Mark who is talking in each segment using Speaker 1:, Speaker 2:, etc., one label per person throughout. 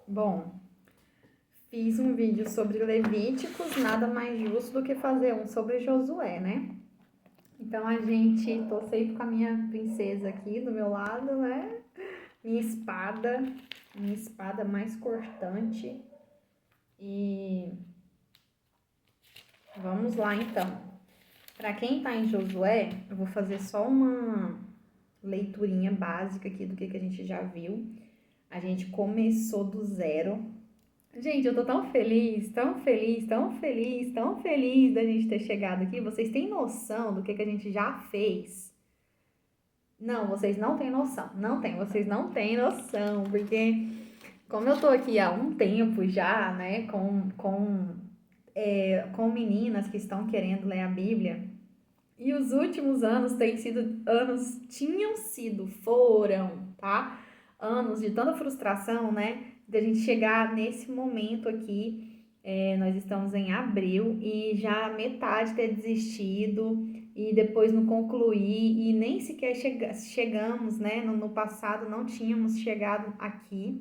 Speaker 1: Bom, fiz um vídeo sobre Levíticos, nada mais justo do que fazer um sobre Josué, né? Então tô sempre com a minha princesa aqui do meu lado, né? Minha espada mais cortante. E vamos lá então. Para quem tá em Josué, eu vou fazer só uma leiturinha básica aqui do que a gente já viu. A gente começou do zero. Gente, eu tô tão feliz, tão feliz, tão feliz, tão feliz da gente ter chegado aqui. Vocês têm noção do que a gente já fez? Não, vocês não têm noção. Vocês não têm noção, porque como eu tô aqui há um tempo já, né, com meninas que estão querendo ler a Bíblia, e os últimos anos foram, tá? Anos de tanta frustração, né? De a gente chegar nesse momento aqui. Nós estamos em abril e já metade ter desistido e depois não concluir e nem sequer chegamos, né? No passado não tínhamos chegado aqui.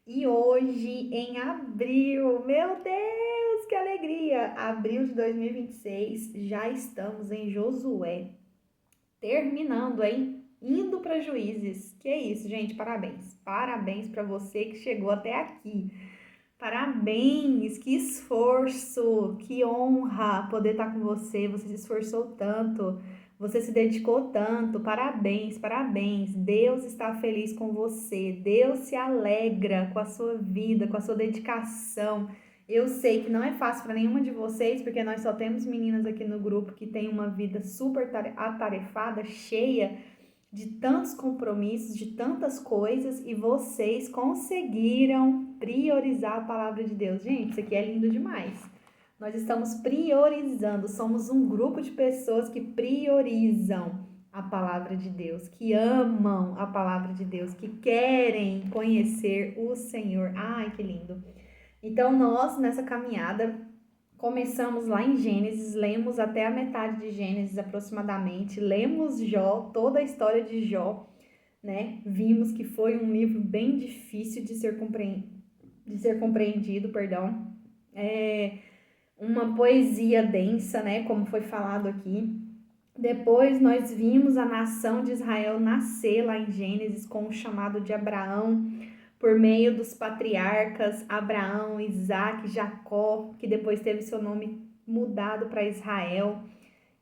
Speaker 1: E hoje, em abril, meu Deus, que alegria! Abril de 2026, já estamos em Josué, terminando, hein? Indo para Juízes. Que isso, gente, parabéns. Parabéns para você que chegou até aqui. Parabéns, que esforço, que honra poder estar com você. Você se esforçou tanto, você se dedicou tanto. Parabéns, parabéns. Deus está feliz com você. Deus se alegra com a sua vida, com a sua dedicação. Eu sei que não é fácil para nenhuma de vocês, porque nós só temos meninas aqui no grupo que têm uma vida super atarefada, cheia de tantos compromissos, de tantas coisas, e vocês conseguiram priorizar a palavra de Deus. Gente, isso aqui é lindo demais. Nós estamos priorizando, somos um grupo de pessoas que priorizam a palavra de Deus, que amam a palavra de Deus, que querem conhecer o Senhor. Ai, que lindo. Então, nós, nessa caminhada, começamos lá em Gênesis, lemos até a metade de Gênesis aproximadamente, lemos Jó, toda a história de Jó, né? Vimos que foi um livro bem difícil de ser compreendido, perdão. Uma poesia densa, né? Como foi falado aqui. Depois nós vimos a nação de Israel nascer lá em Gênesis com o chamado de Abraão, por meio dos patriarcas Abraão, Isaac, Jacó, que depois teve seu nome mudado para Israel,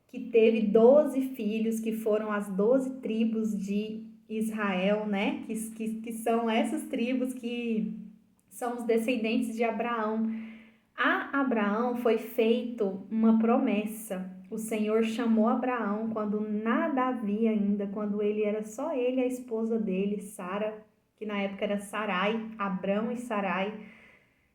Speaker 1: que teve 12 filhos, que foram as 12 tribos de Israel, né? Que são essas tribos que são os descendentes de Abraão. A Abraão foi feito uma promessa. O Senhor chamou Abraão quando nada havia ainda, quando ele era só ele e a esposa dele, Sara, que na época era Sarai, Abrão e Sarai,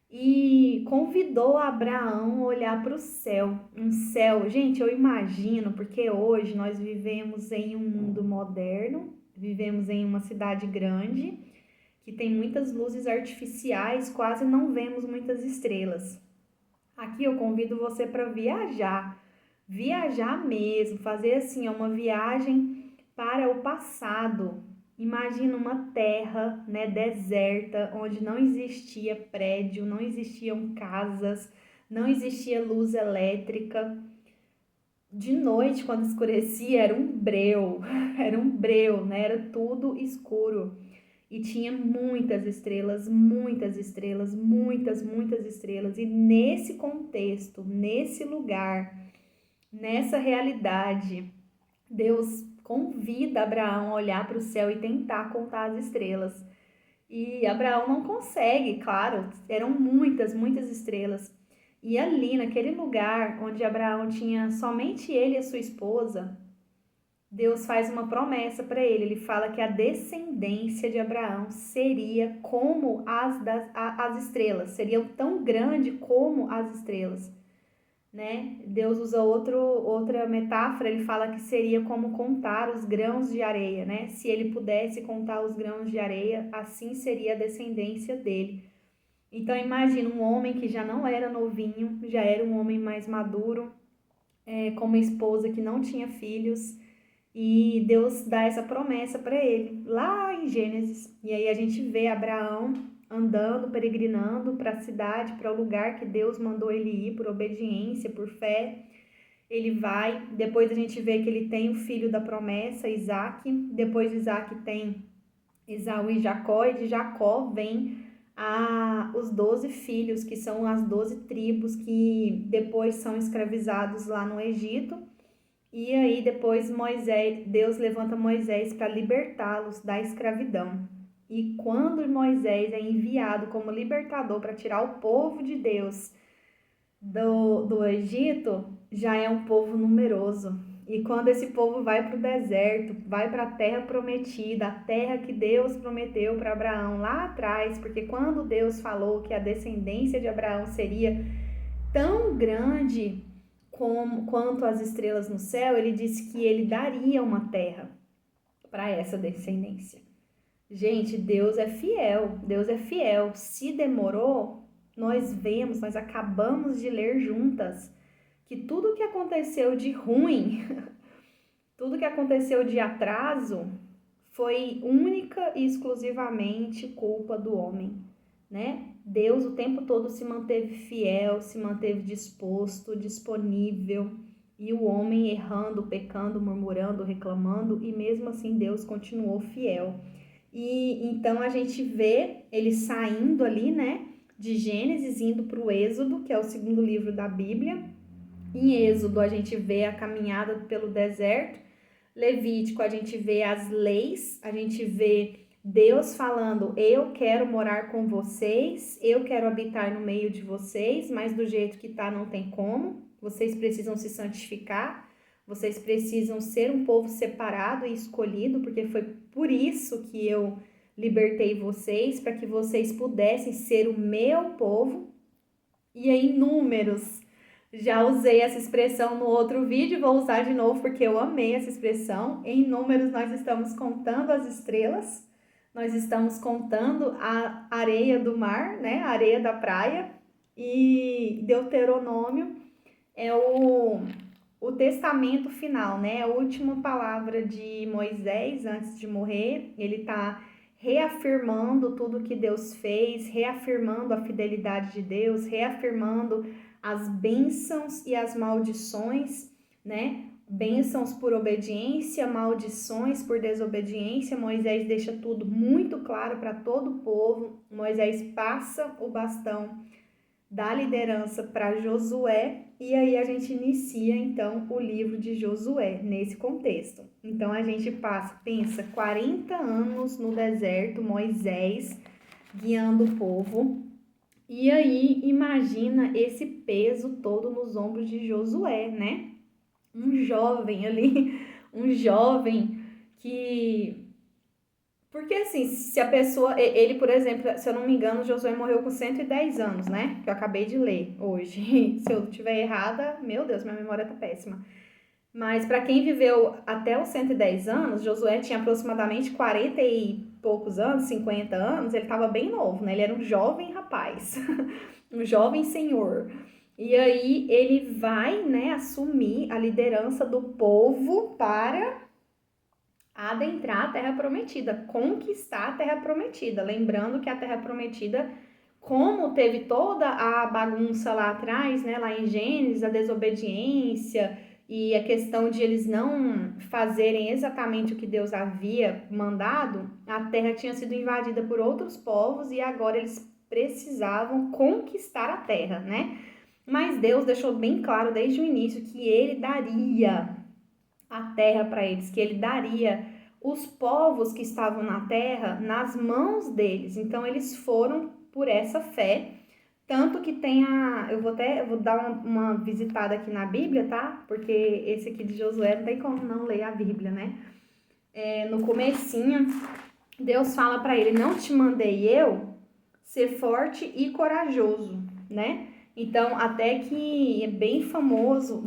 Speaker 1: e convidou Abraão a olhar para o céu. Um céu, gente, eu imagino, porque hoje nós vivemos em um mundo moderno, vivemos em uma cidade grande, que tem muitas luzes artificiais, quase não vemos muitas estrelas. Aqui eu convido você para viajar mesmo, fazer assim uma viagem para o passado. Imagina uma terra, né, deserta, onde não existia prédio, não existiam casas, não existia luz elétrica. De noite, quando escurecia, era um breu, né? Era tudo escuro. E tinha muitas estrelas, muitas estrelas, muitas estrelas. E nesse contexto, nesse lugar, nessa realidade, Deus convida Abraão a olhar para o céu e tentar contar as estrelas. E Abraão não consegue, claro, eram muitas estrelas. E ali, naquele lugar onde Abraão tinha somente ele e a sua esposa, Deus faz uma promessa para ele. Ele fala que a descendência de Abraão seria como as estrelas, seria tão grande como as estrelas, né? Deus usa outra metáfora, ele fala que seria como contar os grãos de areia, né? Se ele pudesse contar os grãos de areia, assim seria a descendência dele. Então imagina um homem que já não era novinho, já era um homem mais maduro, com uma esposa que não tinha filhos, e Deus dá essa promessa para ele, lá em Gênesis. E aí a gente vê Abraão andando, peregrinando para a cidade, para o lugar que Deus mandou ele ir, por obediência, por fé. Ele vai, depois a gente vê que ele tem o filho da promessa, Isaac. Depois de Isaac tem Esaú e Jacó, e de Jacó vem os 12 filhos, que são as 12 tribos que depois são escravizados lá no Egito. E aí depois Deus levanta Moisés para libertá-los da escravidão. E quando Moisés é enviado como libertador para tirar o povo de Deus do Egito, já é um povo numeroso. E quando esse povo vai para o deserto, vai para a terra prometida, a terra que Deus prometeu para Abraão lá atrás, porque quando Deus falou que a descendência de Abraão seria tão grande quanto as estrelas no céu, ele disse que ele daria uma terra para essa descendência. Gente, Deus é fiel, Deus é fiel. Se demorou, nós acabamos de ler juntas que tudo que aconteceu de ruim, tudo que aconteceu de atraso, foi única e exclusivamente culpa do homem, né? Deus o tempo todo se manteve fiel, se manteve disposto, disponível, e o homem errando, pecando, murmurando, reclamando, e mesmo assim Deus continuou fiel. E então a gente vê ele saindo ali, né, de Gênesis, indo para o Êxodo, que é o segundo livro da Bíblia. Em Êxodo a gente vê a caminhada pelo deserto. Levítico a gente vê as leis, a gente vê Deus falando: eu quero morar com vocês, eu quero habitar no meio de vocês, mas do jeito que tá não tem como. Vocês precisam se santificar, vocês precisam ser um povo separado e escolhido, porque foi por isso que eu libertei vocês, para que vocês pudessem ser o meu povo. E aí, Números, já usei essa expressão no outro vídeo, vou usar de novo porque eu amei essa expressão. Em Números nós estamos contando as estrelas, nós estamos contando a areia do mar, né? A areia da praia. E Deuteronômio é o testamento final, né? A última palavra de Moisés antes de morrer. Ele está reafirmando tudo que Deus fez, reafirmando a fidelidade de Deus, reafirmando as bênçãos e as maldições, né? Bênçãos por obediência, maldições por desobediência. Moisés deixa tudo muito claro para todo o povo. Moisés passa o bastão da liderança para Josué, e aí a gente inicia então o livro de Josué nesse contexto. Então a gente pensa 40 anos no deserto, Moisés guiando o povo, e aí imagina esse peso todo nos ombros de Josué, né? Um jovem ali, um jovem que... Porque assim, se a pessoa... Ele, por exemplo, se eu não me engano, Josué morreu com 110 anos, né? Que eu acabei de ler hoje. Se eu estiver errada, meu Deus, minha memória tá péssima. Mas para quem viveu até os 110 anos, Josué tinha aproximadamente 40 e poucos anos, 50 anos, ele estava bem novo, né? Ele era um jovem rapaz, um jovem senhor. E aí ele vai, né, assumir a liderança do povo para adentrar a Terra Prometida, conquistar a Terra Prometida. Lembrando que a Terra Prometida, como teve toda a bagunça lá atrás, né, lá em Gênesis, a desobediência e a questão de eles não fazerem exatamente o que Deus havia mandado, a terra tinha sido invadida por outros povos e agora eles precisavam conquistar a terra, né? Mas Deus deixou bem claro desde o início que ele daria a terra para eles, que ele daria os povos que estavam na terra nas mãos deles. Então eles foram por essa fé. Tanto que tem eu vou dar uma visitada aqui na Bíblia, tá? Porque esse aqui de Josué não tem como não ler a Bíblia, né? No comecinho, Deus fala para ele: não te mandei eu ser forte e corajoso, né? Então, até que é bem famosa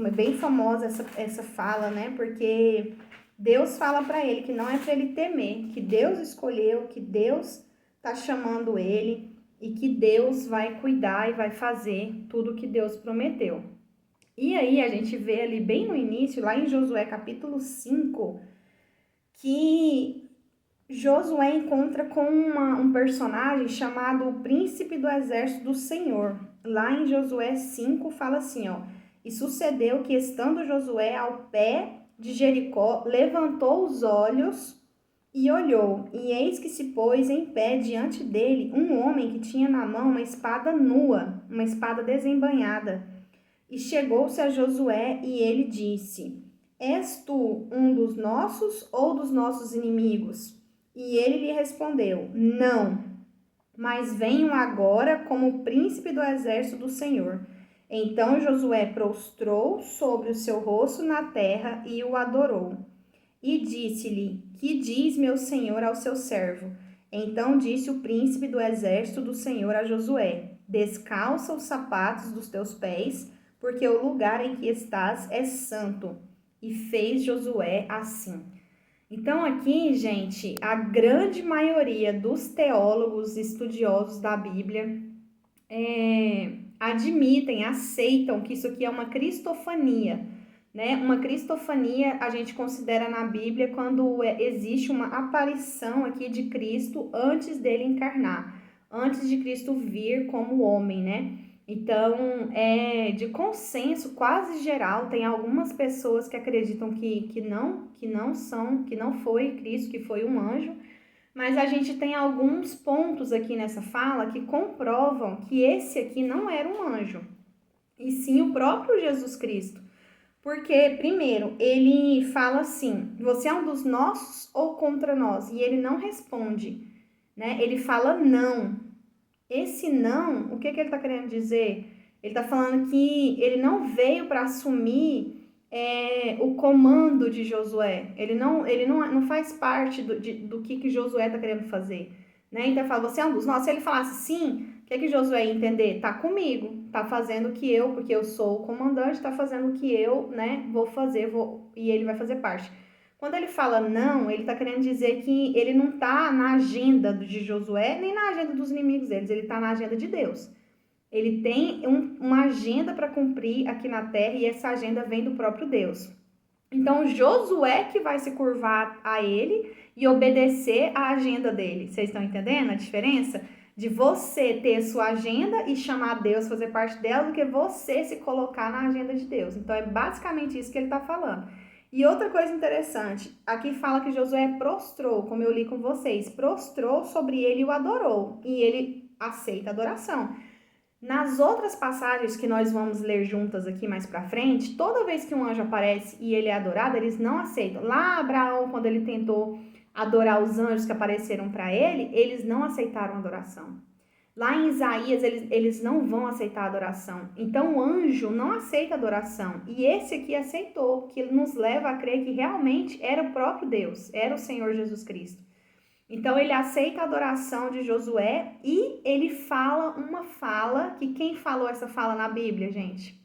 Speaker 1: essa fala, né? Porque Deus fala para ele que não é para ele temer, que Deus escolheu, que Deus tá chamando ele, e que Deus vai cuidar e vai fazer tudo o que Deus prometeu. E aí a gente vê ali bem no início, lá em Josué capítulo 5, que Josué encontra com um personagem chamado o Príncipe do Exército do Senhor. Lá em Josué 5 fala assim, ó: E sucedeu que, estando Josué ao pé de Jericó, levantou os olhos e olhou, e eis que se pôs em pé diante dele um homem que tinha na mão uma espada nua, uma espada desembainhada. E chegou-se a Josué e ele disse: És tu um dos nossos ou dos nossos inimigos? E ele lhe respondeu: Não, mas venho agora como príncipe do exército do Senhor. Então Josué prostrou sobre o seu rosto na terra e o adorou. E disse-lhe: Que diz meu senhor ao seu servo? Então disse o príncipe do exército do Senhor a Josué: Descalça os sapatos dos teus pés, porque o lugar em que estás é santo. E fez Josué assim. Então aqui, gente, a grande maioria dos teólogos estudiosos da Bíblia admitem, aceitam que isso aqui é uma cristofania, né? Uma cristofania a gente considera na Bíblia quando existe uma aparição aqui de Cristo antes dele encarnar, antes de Cristo vir como homem, né? Então, é de consenso quase geral, tem algumas pessoas que acreditam que não foi Cristo, que foi um anjo, mas a gente tem alguns pontos aqui nessa fala que comprovam que esse aqui não era um anjo, e sim o próprio Jesus Cristo. Porque, primeiro, ele fala assim: você é um dos nossos ou contra nós? E ele não responde, né? Ele fala não. Esse não, o que ele está querendo dizer? Ele está falando que ele não veio para assumir o comando de Josué. Ele não faz parte do que Josué está querendo fazer. Né? Então ele fala: você é um dos nossos. Se ele falasse sim, o que Josué ia entender? Tá comigo, tá fazendo o que eu, porque eu sou o comandante, tá fazendo o que eu, né, vou fazer, e ele vai fazer parte. Quando ele fala não, ele está querendo dizer que ele não está na agenda de Josué, nem na agenda dos inimigos deles, ele está na agenda de Deus. Ele tem uma agenda para cumprir aqui na terra e essa agenda vem do próprio Deus. Então, Josué que vai se curvar a ele e obedecer à agenda dele. Vocês estão entendendo a diferença? De você ter sua agenda e chamar Deus, fazer parte dela, do que você se colocar na agenda de Deus. Então, é basicamente isso que ele está falando. E outra coisa interessante, aqui fala que Josué prostrou, como eu li com vocês, prostrou sobre ele e o adorou. E ele aceita a adoração. Nas outras passagens que nós vamos ler juntas aqui mais pra frente, toda vez que um anjo aparece e ele é adorado, eles não aceitam. Lá Abraão, quando ele tentou adorar os anjos que apareceram para ele, eles não aceitaram a adoração. Lá em Isaías, eles não vão aceitar a adoração. Então, o anjo não aceita a adoração. E esse aqui aceitou, que nos leva a crer que realmente era o próprio Deus, era o Senhor Jesus Cristo. Então, ele aceita a adoração de Josué e ele fala uma fala, que quem falou essa fala na Bíblia, gente?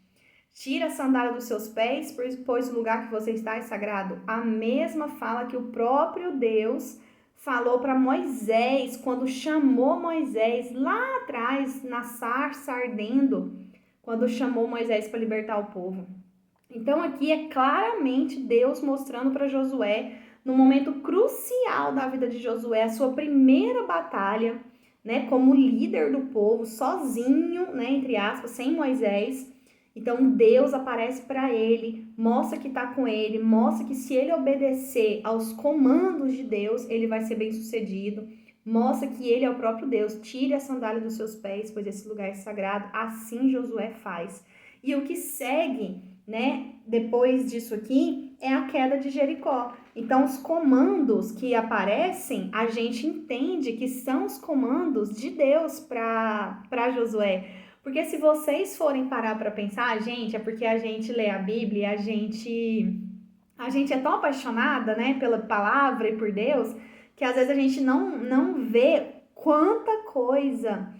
Speaker 1: Tira a sandália dos seus pés, pois o lugar que você está é sagrado. A mesma fala que o próprio Deus falou para Moisés, quando chamou Moisés lá atrás, na sarça ardendo, quando chamou Moisés para libertar o povo. Então, aqui é claramente Deus mostrando para Josué, no momento crucial da vida de Josué, a sua primeira batalha, né, como líder do povo, sozinho, né, entre aspas, sem Moisés. Então Deus aparece para ele, mostra que está com ele, mostra que se ele obedecer aos comandos de Deus, ele vai ser bem sucedido. Mostra que ele é o próprio Deus. Tire a sandália dos seus pés, pois esse lugar é sagrado. Assim Josué faz. E o que segue, né, depois disso aqui, é a queda de Jericó. Então, os comandos que aparecem, a gente entende que são os comandos de Deus para Josué. Porque se vocês forem parar para pensar, gente, é porque a gente lê a Bíblia e a gente é tão apaixonada, né, pela palavra e por Deus, que às vezes a gente não vê quanta coisa,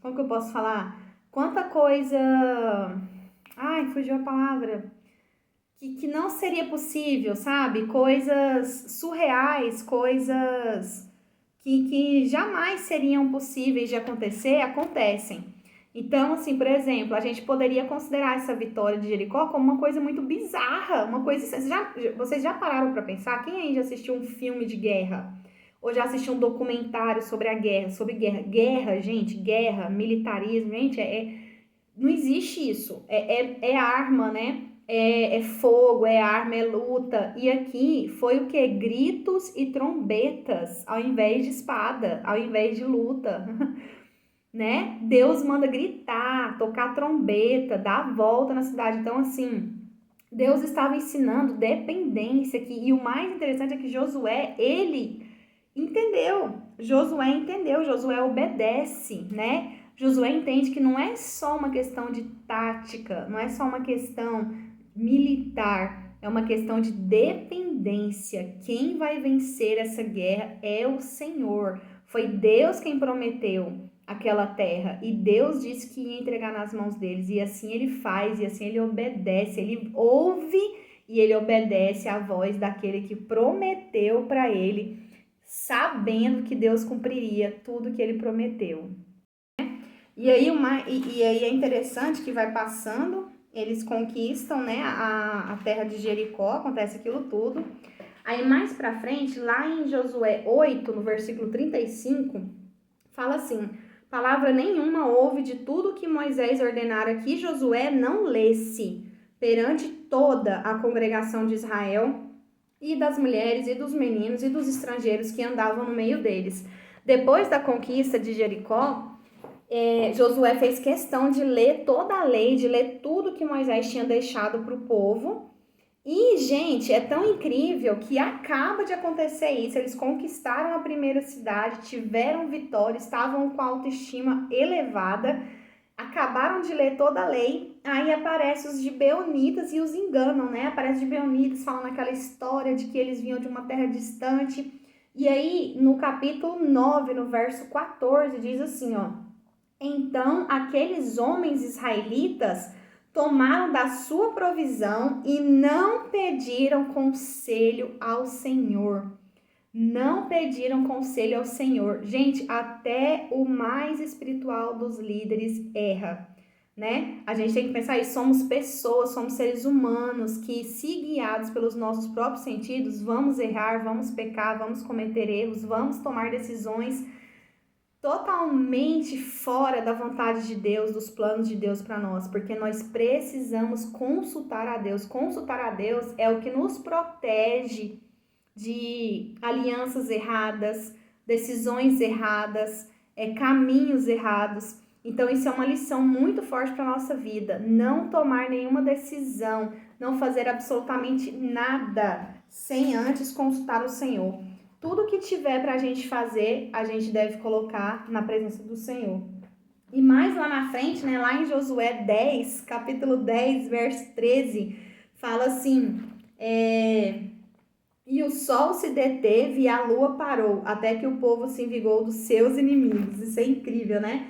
Speaker 1: como que eu posso falar? Quanta coisa, fugiu a palavra, que não seria possível, sabe? Coisas surreais, coisas que jamais seriam possíveis de acontecer, acontecem. Então, assim, por exemplo, a gente poderia considerar essa vitória de Jericó como uma coisa muito bizarra, uma coisa... Vocês já pararam para pensar? Quem aí já assistiu um filme de guerra? Ou já assistiu um documentário sobre a guerra, sobre guerra? Guerra, gente, guerra, militarismo, gente, não existe isso. É arma, né? É fogo, é arma, é luta. E aqui foi o que? Gritos e trombetas, ao invés de espada, ao invés de luta. Né? Deus manda gritar, tocar trombeta, dar a volta na cidade. Então, assim, Deus estava ensinando dependência aqui. E o mais interessante é que Josué, ele entendeu. Josué obedece, né? Josué entende que não é só uma questão de tática, não é só uma questão militar, é uma questão de dependência. Quem vai vencer essa guerra é o Senhor. Foi Deus quem prometeu aquela terra e Deus disse que ia entregar nas mãos deles, e assim ele faz, e assim ele obedece, ele ouve e ele obedece à voz daquele que prometeu para ele, sabendo que Deus cumpriria tudo que ele prometeu. E aí, é interessante que vai passando, eles conquistam, né, a terra de Jericó, acontece aquilo tudo. Aí mais pra frente, lá em Josué 8, no versículo 35, fala assim: palavra nenhuma houve de tudo que Moisés ordenara que Josué não lesse perante toda a congregação de Israel, e das mulheres e dos meninos e dos estrangeiros que andavam no meio deles. Depois da conquista de Jericó, Josué fez questão de ler toda a lei, de ler tudo que Moisés tinha deixado para o povo. E, gente, é tão incrível que acaba de acontecer isso. Eles conquistaram a primeira cidade, tiveram vitória, estavam com a autoestima elevada, acabaram de ler toda a lei. Aí aparecem os gibeonitas e os enganam, né? Aparece os gibeonitas falando aquela história de que eles vinham de uma terra distante. E aí, no capítulo 9, no verso 14, diz assim, ó: então aqueles homens israelitas tomaram da sua provisão e não pediram conselho ao Senhor. Não pediram conselho ao Senhor. Gente, até o mais espiritual dos líderes erra, né? A gente tem que pensar isso, somos pessoas, somos seres humanos que, se guiados pelos nossos próprios sentidos, vamos errar, vamos pecar, vamos cometer erros, vamos tomar decisões totalmente fora da vontade de Deus, dos planos de Deus para nós, porque nós precisamos consultar a Deus. Consultar a Deus é o que nos protege de alianças erradas, decisões erradas, caminhos errados. Então, isso é uma lição muito forte para a nossa vida. Não tomar nenhuma decisão, não fazer absolutamente nada sem antes consultar o Senhor. Tudo que tiver para a gente fazer, a gente deve colocar na presença do Senhor. E mais lá na frente, né, lá em Josué 10, capítulo 10, verso 13, fala assim: e o sol se deteve e a lua parou, até que o povo se vingou dos seus inimigos. Isso é incrível, né?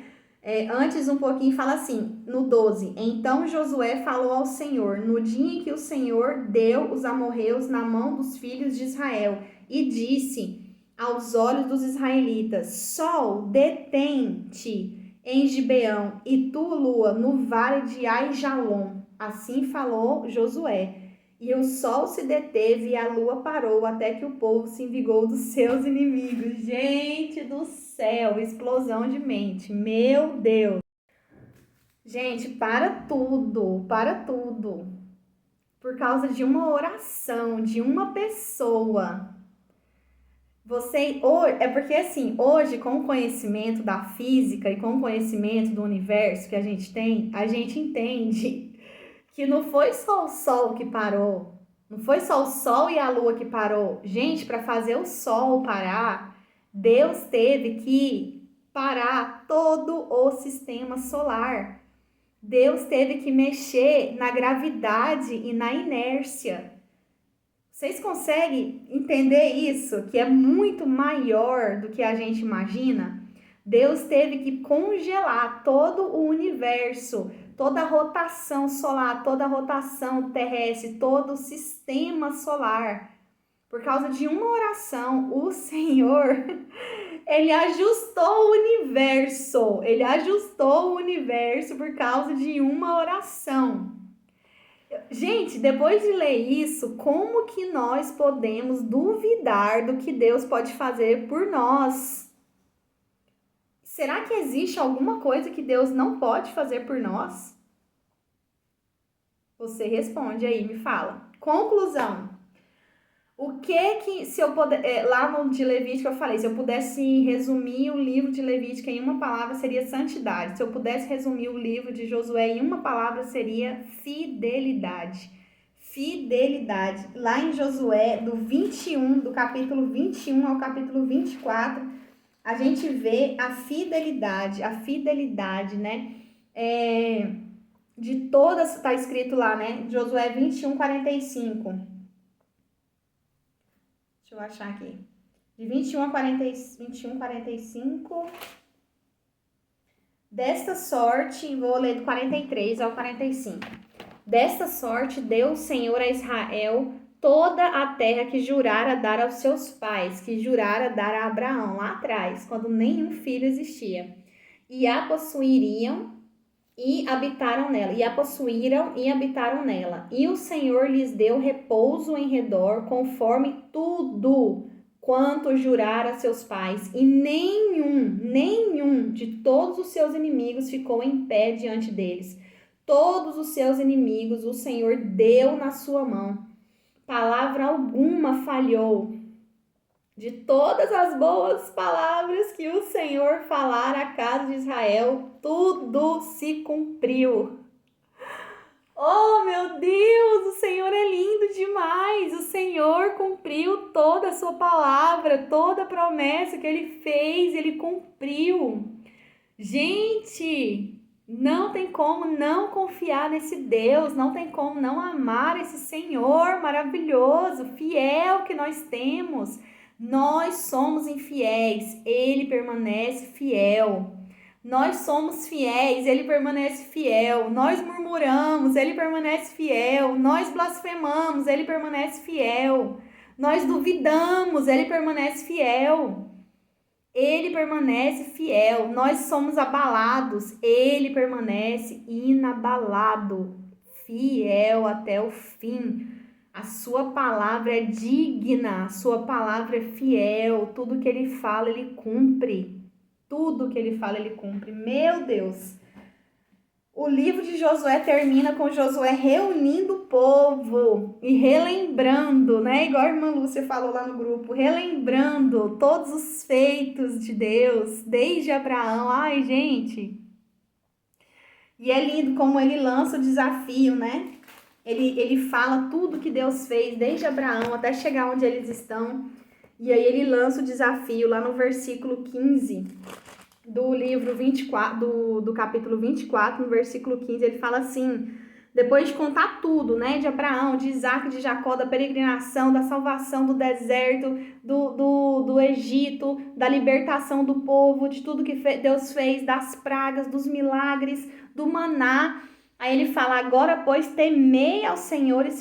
Speaker 1: Antes um pouquinho fala assim, no 12: então Josué falou ao Senhor, no dia em que o Senhor deu os amorreus na mão dos filhos de Israel, e disse aos olhos dos israelitas: sol, detém-te em Gibeão, e tu, lua, no vale de Aijalon. Assim falou Josué. E o sol se deteve e a lua parou, até que o povo se vingou dos seus inimigos. Gente do céu, explosão de mente. Meu Deus. Gente, para tudo, para tudo. Por causa de uma oração, de uma pessoa. É porque assim, hoje, com o conhecimento da física e com o conhecimento do universo que a gente tem, a gente entende que não foi só o sol que parou, não foi só o sol e a lua que parou. Gente, para fazer o sol parar, Deus teve que parar todo o sistema solar. Deus teve que mexer na gravidade e na inércia. Vocês conseguem entender isso? Que é muito maior do que a gente imagina? Deus teve que congelar todo o universo, toda a rotação solar, toda a rotação terrestre, todo o sistema solar. Por causa de uma oração, o Senhor Ele ajustou o universo. Ele ajustou o universo por causa de uma oração. Gente, depois de ler isso, como que nós podemos duvidar do que Deus pode fazer por nós? Será que existe alguma coisa que Deus não pode fazer por nós? Você responde aí, me fala. Conclusão. O que se eu puder, lá no de Levítico eu falei, se eu pudesse resumir o livro de Levítico em uma palavra seria santidade. Se eu pudesse resumir o livro de Josué em uma palavra seria fidelidade. Fidelidade. Lá em Josué, do capítulo 21 ao capítulo 24, a gente vê a fidelidade, né? De todas, está escrito lá, né? Josué 21, 45. Deixa eu achar aqui. De 21 a 45. Desta sorte, vou ler do 43 ao 45. Desta sorte deu o Senhor a Israel toda a terra que jurara dar aos seus pais, que jurara dar a Abraão lá atrás, quando nenhum filho existia. E a possuiriam e habitaram nela. E a possuíram e habitaram nela. E o Senhor lhes deu repouso em redor, conforme tudo quanto jurara a seus pais. E nenhum de todos os seus inimigos ficou em pé diante deles. Todos os seus inimigos o Senhor deu na sua mão. Palavra alguma falhou. De todas as boas palavras que o Senhor falara à casa de Israel, tudo se cumpriu. Oh, meu Deus, o Senhor é lindo demais. O Senhor cumpriu toda a sua palavra, toda a promessa que ele fez, ele cumpriu. Gente, não tem como não confiar nesse Deus, não tem como não amar esse Senhor maravilhoso, fiel que nós temos. Nós somos infiéis, ele permanece fiel. Nós somos fiéis, ele permanece fiel. Nós murmuramos, ele permanece fiel. Nós blasfemamos, ele permanece fiel. Nós duvidamos, ele permanece fiel. Ele permanece fiel. Nós somos abalados, ele permanece inabalado, fiel até o fim. A sua palavra é digna, a sua palavra é fiel, tudo que ele fala, ele cumpre. Tudo que ele fala, ele cumpre. Meu Deus! O livro de Josué termina com Josué reunindo o povo e relembrando, né? Igual a irmã Lúcia falou lá no grupo, relembrando todos os feitos de Deus, desde Abraão. Ai, gente! E é lindo como ele lança o desafio, né? Ele fala tudo que Deus fez, desde Abraão até chegar onde eles estão. E aí ele lança o desafio lá no versículo 15 do livro 24, do capítulo 24, no versículo 15, ele fala assim, depois de contar tudo, né, de Abraão, de Isaac, de Jacó, da peregrinação, da salvação do deserto, do Egito, da libertação do povo, de tudo que Deus fez, das pragas, dos milagres, do maná. Aí ele fala, agora, pois, temei ao Senhor e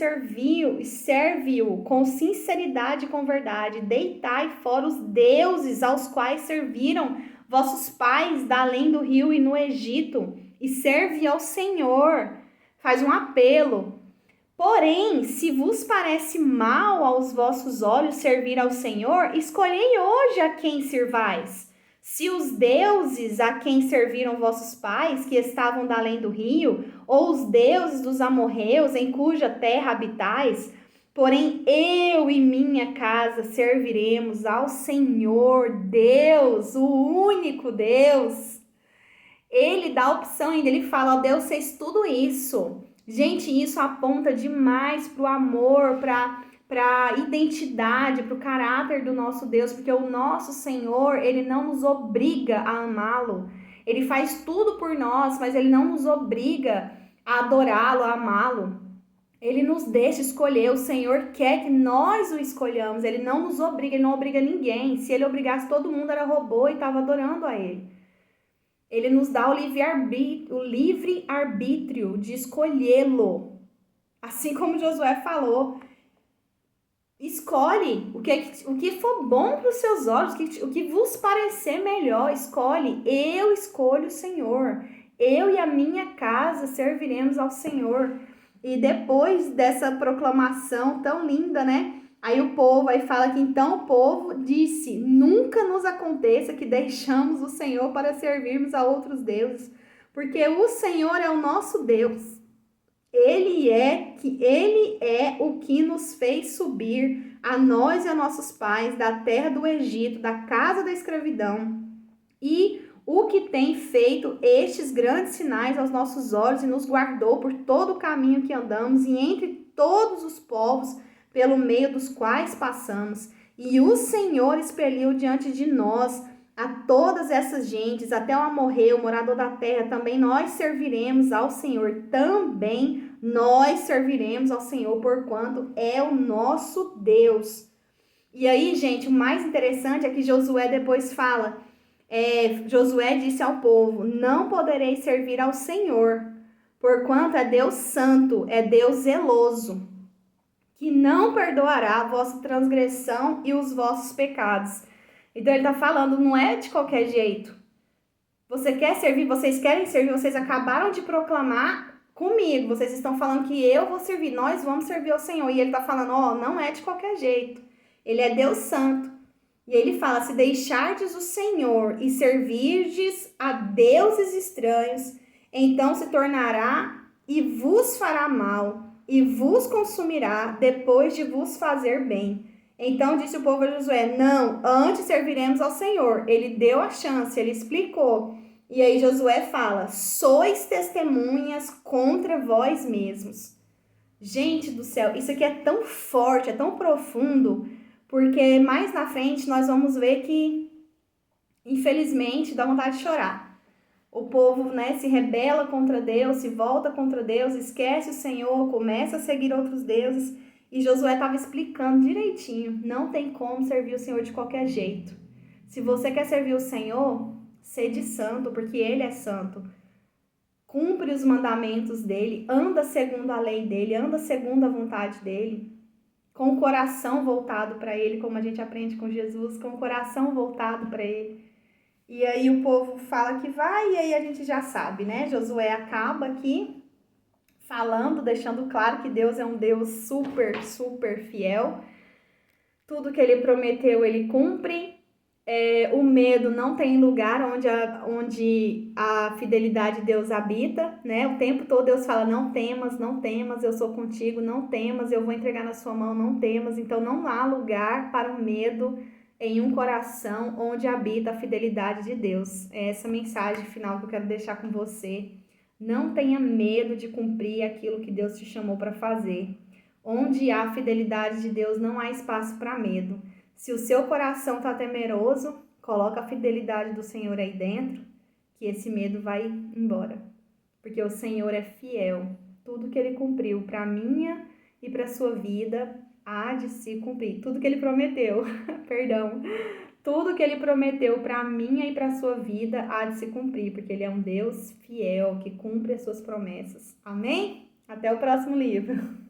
Speaker 1: serve-o com sinceridade e com verdade. Deitai fora os deuses aos quais serviram vossos pais da além do rio e no Egito, e serve ao Senhor. Faz um apelo. Porém, se vos parece mal aos vossos olhos servir ao Senhor, escolhei hoje a quem servais. Se os deuses a quem serviram vossos pais, que estavam da além do rio, ou os deuses dos amorreus, em cuja terra habitais, porém eu e minha casa serviremos ao Senhor Deus, o único Deus. Ele dá a opção ainda, ele fala, ó, Deus fez tudo isso. Gente, isso aponta demais para o amor, para a identidade, para o caráter do nosso Deus, porque o nosso Senhor, ele não nos obriga a amá-lo. Ele faz tudo por nós, mas ele não nos obriga a adorá-lo, a amá-lo. Ele nos deixa escolher, o Senhor quer que nós o escolhamos, ele não nos obriga, ele não obriga ninguém. Se ele obrigasse todo mundo era robô e estava adorando a ele. Ele nos dá o livre-arbítrio de escolhê-lo. Assim como Josué falou, Escolhe o que for bom para os seus olhos, o que vos parecer melhor. Escolhe. Eu escolho o Senhor. Eu e a minha casa serviremos ao Senhor. E depois dessa proclamação tão linda, né? Aí o povo aí fala que então o povo disse: nunca nos aconteça que deixamos o Senhor para servirmos a outros deuses, porque o Senhor é o nosso Deus. Ele é o que nos fez subir, a nós e a nossos pais, da terra do Egito, da casa da escravidão, e o que tem feito estes grandes sinais aos nossos olhos e nos guardou por todo o caminho que andamos e entre todos os povos pelo meio dos quais passamos. E o Senhor expeliu diante de nós a todas essas gentes, até o amorreu, morador da terra. Também nós serviremos ao Senhor, também nós serviremos ao Senhor, porquanto é o nosso Deus. E aí, gente, o mais interessante é que Josué depois fala, Josué disse ao povo: não podereis servir ao Senhor, porquanto é Deus santo, é Deus zeloso, que não perdoará a vossa transgressão e os vossos pecados. Então ele está falando, não é de qualquer jeito. Você quer servir, vocês querem servir, vocês acabaram de proclamar comigo, vocês estão falando que eu vou servir, nós vamos servir ao Senhor. E ele está falando, não é de qualquer jeito. Ele é Deus santo. E ele fala, se deixardes o Senhor e servirdes a deuses estranhos, então se tornará e vos fará mal, e vos consumirá depois de vos fazer bem. Então disse o povo a Josué, não, antes serviremos ao Senhor. Ele deu a chance, ele explicou. E aí Josué fala, sois testemunhas contra vós mesmos. Gente do céu, isso aqui é tão forte, é tão profundo, porque mais na frente nós vamos ver que, infelizmente, dá vontade de chorar. O povo, se rebela contra Deus, se volta contra Deus, esquece o Senhor, começa a seguir outros deuses. E Josué estava explicando direitinho, não tem como servir o Senhor de qualquer jeito. Se você quer servir o Senhor, sede santo, porque Ele é santo. Cumpre os mandamentos dEle, anda segundo a lei dEle, anda segundo a vontade dEle, com o coração voltado para Ele, como a gente aprende com Jesus, com o coração voltado para Ele. E aí o povo fala que vai, e aí a gente já sabe, né? Josué acaba aqui falando, deixando claro que Deus é um Deus super, super fiel. Tudo que Ele prometeu, Ele cumpre. O medo não tem lugar onde a fidelidade de Deus habita, né? O tempo todo Deus fala, não temas, não temas, eu sou contigo, não temas, eu vou entregar na sua mão, não temas. Então não há lugar para o medo em um coração onde habita a fidelidade de Deus. É essa mensagem final que eu quero deixar com você. Não tenha medo de cumprir aquilo que Deus te chamou para fazer. Onde há fidelidade de Deus, não há espaço para medo. Se o seu coração está temeroso, coloca a fidelidade do Senhor aí dentro, que esse medo vai embora. Porque o Senhor é fiel. Tudo que Ele cumpriu para a minha e para a sua vida há de se cumprir. Tudo que Ele prometeu, perdão. Tudo que Ele prometeu para a minha e para a sua vida há de se cumprir, porque Ele é um Deus fiel, que cumpre as suas promessas. Amém? Até o próximo livro.